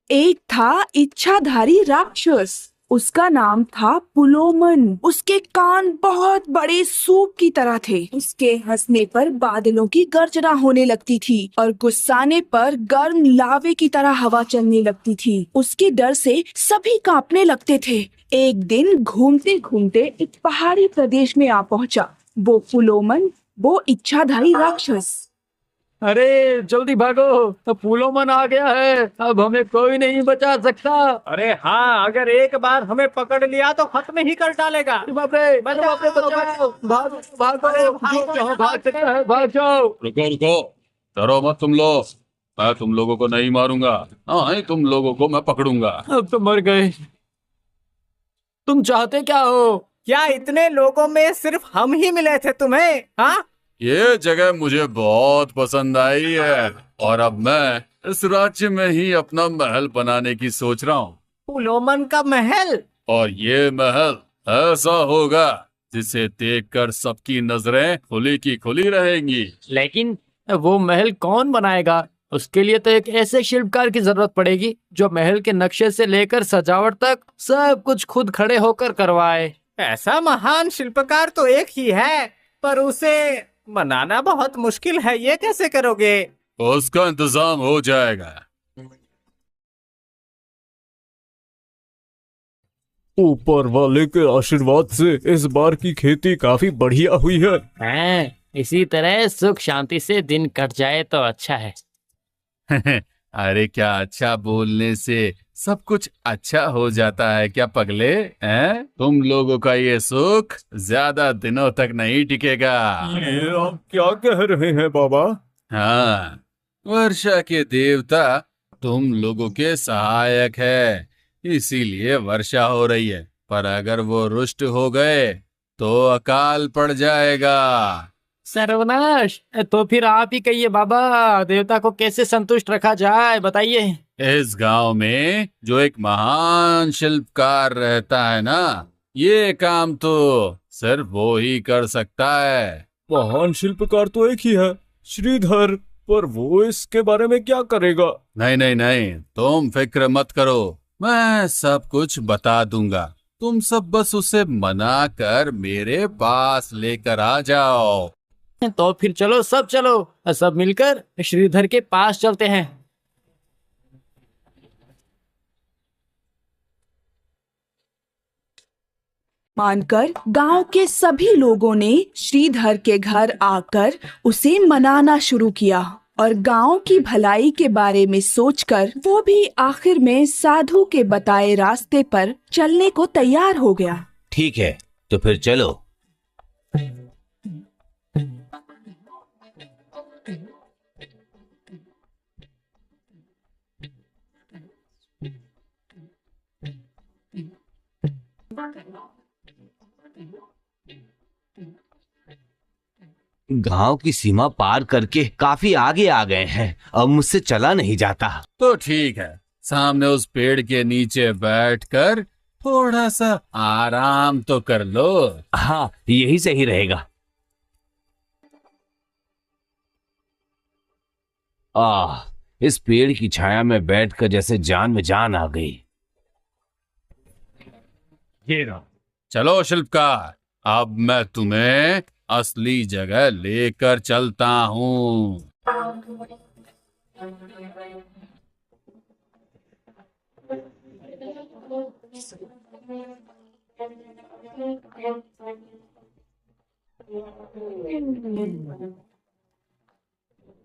एक था इच्छाधारी राक्षस। उसका नाम था पुलोमन। उसके कान बहुत बड़े सूप की तरह थे। उसके हंसने पर बादलों की गर्जना होने लगती थी और गुस्साने पर गर्म लावे की तरह हवा चलने लगती थी। उसके डर से सभी कांपने लगते थे। एक दिन घूमते घूमते एक पहाड़ी प्रदेश में आ पहुंचा वो पुलोमन, वो इच्छाधारी राक्षस। अरे जल्दी भागो, अब पुलोमन आ गया है। अब हमें कोई नहीं बचा सकता। अरे हाँ, अगर एक बार हमें पकड़ लिया तो खत्म ही कर डालेगा। बाप रे, बाप रे, बचाओ, भागो भागो, जो जहाँ भाग सकता है भाग जाओ। रुको रुको, डरो मत तुम लोग। मैं तुम लोगों को नहीं मारूंगा। हाँ, तुम लोगों को मैं पकड़ूंगा। अब तो मर गए। तुम चाहते क्या हो? क्या इतने लोगों में सिर्फ हम ही मिले थे तुम्हें? हाँ, ये जगह मुझे बहुत पसंद आई है और अब मैं इस राज्य में ही अपना महल बनाने की सोच रहा हूँ। पुलोमन का महल? और ये महल ऐसा होगा जिसे देखकर सबकी नजरें खुली की खुली रहेंगी। लेकिन वो महल कौन बनाएगा? उसके लिए तो एक ऐसे शिल्पकार की जरूरत पड़ेगी जो महल के नक्शे से लेकर सजावट तक सब कुछ खुद खड़े होकर करवाए। ऐसा महान शिल्पकार तो एक ही है, पर उसे बनाना बहुत मुश्किल है। ये कैसे करोगे? उसका इंतजाम हो जाएगा। ऊपर वाले के आशीर्वाद से इस बार की खेती काफी बढ़िया हुई है। हैं, इसी तरह सुख शांति से दिन कट जाए तो अच्छा है। अरे क्या अच्छा बोलने से सब कुछ अच्छा हो जाता है क्या पगले? हैं? तुम लोगों का ये सुख ज्यादा दिनों तक नहीं टिकेगा। ये आप क्या कह रहे हैं बाबा? हाँ, वर्षा के देवता तुम लोगों के सहायक है, इसीलिए वर्षा हो रही है। पर अगर वो रुष्ट हो गए तो अकाल पड़ जाएगा। सर्वनाश! तो फिर आप ही कहिए बाबा, देवता को कैसे संतुष्ट रखा जाए, बताइए। इस गांव में जो एक महान शिल्पकार रहता है ना, ये काम तो सिर्फ वो ही कर सकता है। महान शिल्पकार तो एक ही है, श्रीधर, पर वो इसके बारे में क्या करेगा? नहीं नहीं नहीं, तुम फिक्र मत करो, मैं सब कुछ बता दूंगा। तुम सब बस उसे मना कर मेरे पास लेकर आ जाओ। तो फिर चलो, सब मिलकर श्रीधर के पास चलते हैं। मानकर गांव के सभी लोगों ने श्रीधर के घर आकर उसे मनाना शुरू किया और गांव की भलाई के बारे में सोचकर वो भी आखिर में साधु के बताए रास्ते पर चलने को तैयार हो गया। ठीक है, तो फिर चलो। गांव की सीमा पार करके काफी आगे आ गए हैं, अब मुझसे चला नहीं जाता। तो ठीक है, सामने उस पेड़ के नीचे बैठकर थोड़ा सा आराम तो कर लो। हाँ, यही सही रहेगा। इस पेड़ की छाया में बैठकर जैसे जान में जान आ गई। ये रहा। चलो शिल्पकार, अब मैं तुम्हें असली जगह लेकर चलता हूँ।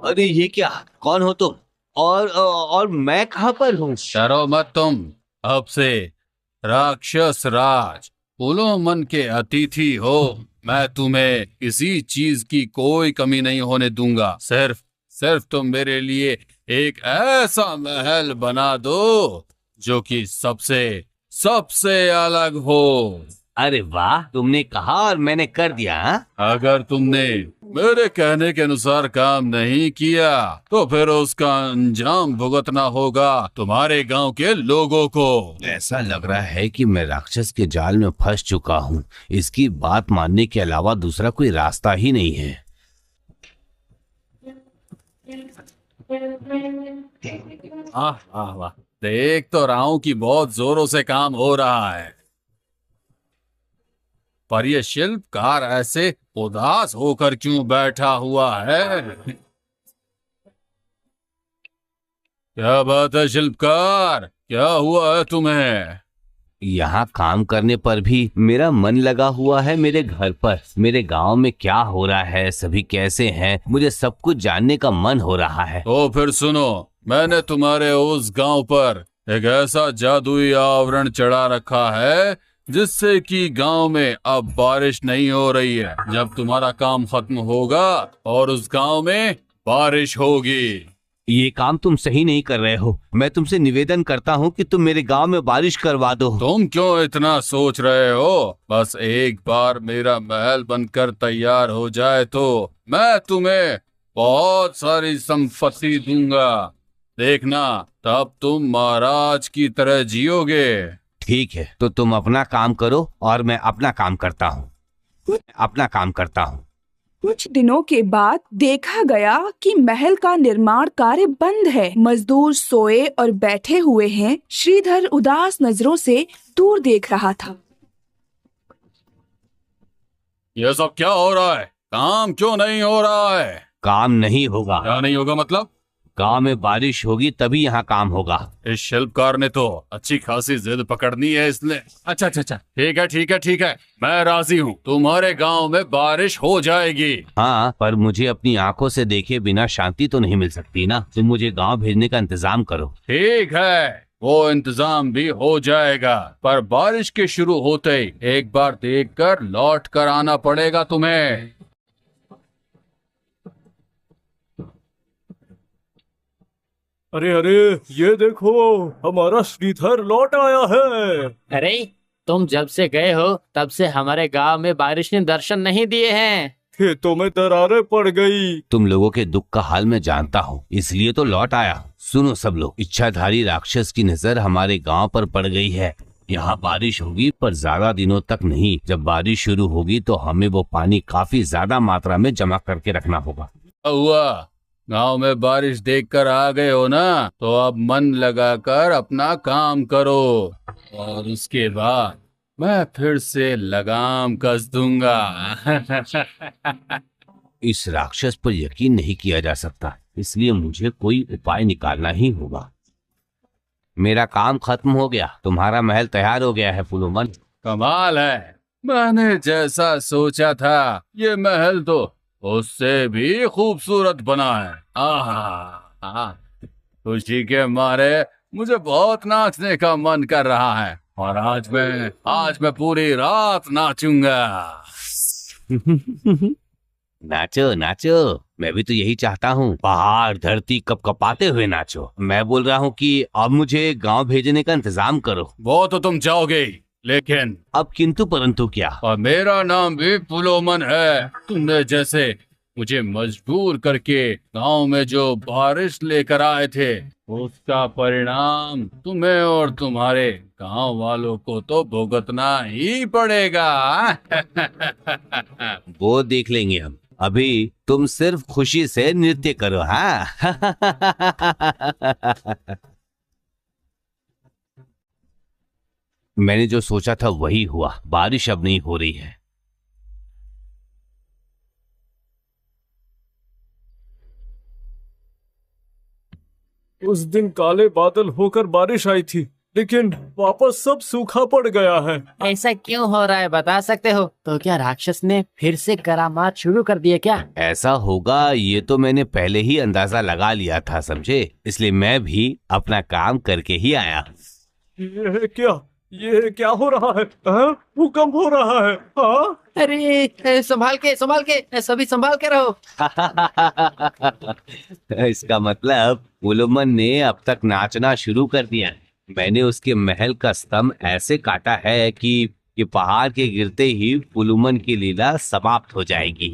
अरे ये क्या? कौन हो तुम? और मैं कहाँ पर हूँ? डरो मत तुम, अब से राक्षस राज पुलोमन के अतिथि हो। मैं तुम्हें किसी चीज की कोई कमी नहीं होने दूंगा। सिर्फ तुम मेरे लिए एक ऐसा महल बना दो जो कि सबसे अलग हो। अरे वाह, तुमने कहा और मैंने कर दिया। अगर तुमने मेरे कहने के अनुसार काम नहीं किया तो फिर उसका अंजाम भुगतना होगा तुम्हारे गांव के लोगों को। ऐसा लग रहा है कि मैं राक्षस के जाल में फंस चुका हूँ। इसकी बात मानने के अलावा दूसरा कोई रास्ता ही नहीं है। वाह वाह वाह, देख तो रहा हूं कि बहुत जोरों से काम हो रहा है, पर यह शिल्पकार ऐसे उदास होकर क्यों बैठा हुआ है? क्या बात है शिल्पकार, क्या हुआ है तुम्हें? यहाँ काम करने पर भी मेरा मन लगा हुआ है मेरे घर पर। मेरे गांव में क्या हो रहा है, सभी कैसे हैं, मुझे सब कुछ जानने का मन हो रहा है। तो फिर सुनो, मैंने तुम्हारे उस गांव पर एक ऐसा जादुई आवरण चढ़ा रखा है जिससे कि गांव में अब बारिश नहीं हो रही है। जब तुम्हारा काम खत्म होगा और उस गांव में बारिश होगी। ये काम तुम सही नहीं कर रहे हो। मैं तुमसे निवेदन करता हूँ कि तुम मेरे गांव में बारिश करवा दो। तुम क्यों इतना सोच रहे हो? बस एक बार मेरा महल बनकर तैयार हो जाए तो मैं तुम्हें बहुत सारी संपत्ति दूंगा। देखना, तब तुम महाराज की तरह जियोगे। ठीक है, तो तुम अपना काम करो और मैं अपना काम करता हूँ। कुछ दिनों के बाद देखा गया कि महल का निर्माण कार्य बंद है। मजदूर सोए और बैठे हुए हैं। श्रीधर उदास नजरों से दूर देख रहा था। यह सब क्या हो रहा है? काम क्यों नहीं हो रहा है? काम नहीं होगा। क्या नहीं होगा मतलब? गांव में बारिश होगी तभी यहाँ काम होगा। इस शिल्पकार ने तो अच्छी खासी जिद पकड़नी है इसलिए। अच्छा, ठीक है, मैं राजी हूँ। तुम्हारे गांव में बारिश हो जाएगी। हाँ, पर मुझे अपनी आंखों से देखे बिना शांति तो नहीं मिल सकती ना। तुम मुझे गांव भेजने का इंतजाम करो। ठीक है, वो इंतजाम भी हो जाएगा, पर बारिश के शुरू होते ही एक बार देखकर लौट कर आना पड़ेगा तुम्हें। अरे अरे, ये देखो, हमारा श्रीधर लौट आया है। अरे, तुम जब से गए हो तब से हमारे गांव में बारिश ने दर्शन नहीं दिए हैं। खेतों में दरारें पड़ गई। तुम लोगों के दुख का हाल मैं जानता हूँ, इसलिए तो लौट आया। सुनो सब लोग, इच्छाधारी राक्षस की नजर हमारे गांव पर पड़ गई है। यहाँ बारिश होगी पर ज्यादा दिनों तक नहीं। जब बारिश शुरू होगी तो हमें वो पानी काफी ज्यादा मात्रा में जमा करके रखना होगा। हुआ, गांव में बारिश देखकर आ गए हो ना, तो अब मन लगाकर अपना काम करो और उसके बाद मैं फिर से लगाम कस दूंगा। इस राक्षस पर यकीन नहीं किया जा सकता, इसलिए मुझे कोई उपाय निकालना ही होगा। मेरा काम खत्म हो गया, तुम्हारा महल तैयार हो गया है पुलोमन। कमाल है, मैंने जैसा सोचा था ये महल तो उससे भी खूबसूरत बना है। आहा, खुशी के मारे मुझे बहुत नाचने का मन कर रहा है और आज मैं पूरी रात नाचूंगा। नाचो नाचो, मैं भी तो यही चाहता हूँ। पहाड़ धरती कपकपाते हुए नाचो। मैं बोल रहा हूँ कि अब मुझे गांव भेजने का इंतजाम करो। वो तो तुम जाओगे, लेकिन अब किंतु परंतु क्या? और मेरा नाम भी पुलोमन है। तुमने जैसे मुझे मजबूर करके गांव में जो बारिश लेकर आए थे, उसका परिणाम तुम्हें और तुम्हारे गांव वालों को तो भुगतना ही पड़ेगा। वो देख लेंगे हम। अभी तुम सिर्फ खुशी से नृत्य करो। हाँ। मैंने जो सोचा था वही हुआ। बारिश अब नहीं हो रही है। उस दिन काले बादल होकर बारिश आई थी, लेकिन वापस सब सूखा पड़ गया है। ऐसा क्यों हो रहा है, बता सकते हो? तो क्या राक्षस ने फिर से करामात शुरू कर दिए क्या? ऐसा होगा ये तो मैंने पहले ही अंदाजा लगा लिया था, समझे। इसलिए मैं भी अपना काम करके ही आया। ये क्या हो रहा है? हाँ? भूकंप हो रहा है। हाँ? अरे, संभाल के सभी संभाल के रहो। इसका मतलब पुलोमन ने अब तक नाचना शुरू कर दिया है। मैंने उसके महल का स्तंभ ऐसे काटा है कि पहाड़ के गिरते ही पुलोमन की लीला समाप्त हो जाएगी।